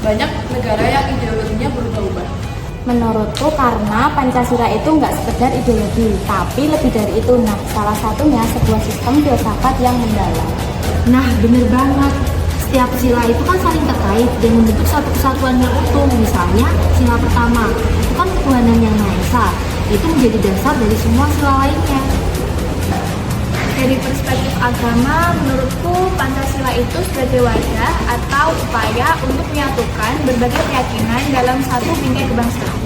banyak negara yang ideologinya berubah-ubah? Menurutku karena Pancasila itu nggak sekedar ideologi, tapi lebih dari itu. Nah, salah satunya sebuah sistem filsafat yang mendalam. Nah, bener banget. Setiap sila itu kan saling terkait dan membentuk satu kesatuan yang utuh. Misalnya, sila pertama itu kan ketuhanan yang Maha Esa. Itu menjadi dasar dari semua sila lainnya. Dari perspektif agama, menurutku Pancasila itu sebagai wadah atau upaya untuk menyatukan berbagai keyakinan dalam satu bingkai kebangsaan.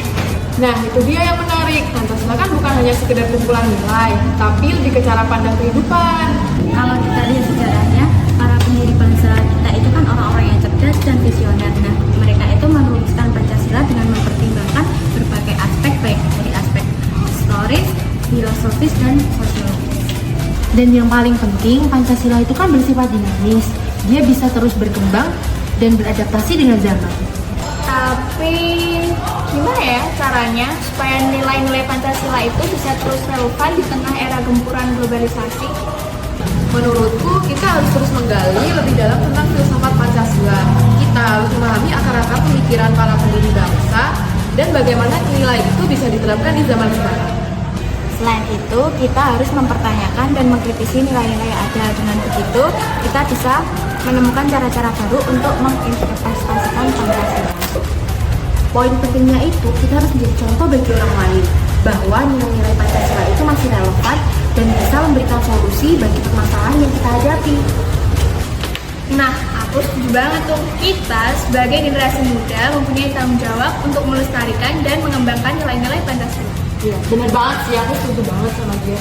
Nah, itu dia yang menarik. Pancasila kan bukan hanya sekedar kumpulan nilai, tapi lebih ke cara pandang kehidupan. Kalau kita lihat sejarahnya, para pendiri bangsa kita itu kan orang-orang yang cerdas dan visioner. Nah, mereka itu menuliskan Pancasila dengan mempertimbangkan berbagai aspek, baik dari aspek historis, filosofis, dan sosiologis. Dan yang paling penting, Pancasila itu kan bersifat dinamis. Dia bisa terus berkembang dan beradaptasi dengan zaman. Tapi gimana ya caranya supaya nilai-nilai Pancasila itu bisa terus relevan di tengah era gempuran globalisasi? Menurutku, kita harus terus menggali lebih dalam tentang filsafat Pancasila. Kita harus memahami akar-akar pemikiran para pendiri bangsa dan bagaimana nilai itu bisa diterapkan di zaman sekarang. Selain itu, kita harus mempertanyakan dan mengkritisi nilai-nilai yang ada. Dengan begitu, kita bisa menemukan cara-cara baru untuk menginterpretasikan Pancasila. Poin pentingnya itu, kita harus menjadi contoh bagi orang lain bahwa nilai-nilai Pancasila itu masih relevan dan bisa memberikan solusi bagi permasalahan yang kita hadapi. Nah, aku setuju banget tuh. Kita sebagai generasi muda mempunyai tanggung jawab untuk melestarikan dan mengembangkan nilai-nilai Pancasila. Iya, bener banget sih. Aku setuju banget sama dia.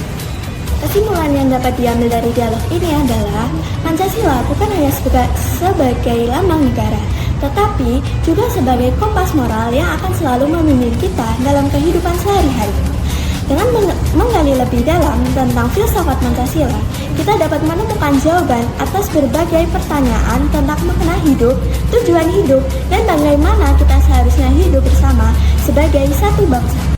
Kesimpulan yang dapat diambil dari dialog ini adalah Pancasila bukan hanya sebagai lambang negara, tetapi juga sebagai kompas moral yang akan selalu membimbing kita dalam kehidupan sehari-hari. Dengan menggali lebih dalam tentang filsafat Pancasila, kita dapat menemukan jawaban atas berbagai pertanyaan tentang makna hidup, tujuan hidup, dan bagaimana kita seharusnya hidup bersama sebagai satu bangsa.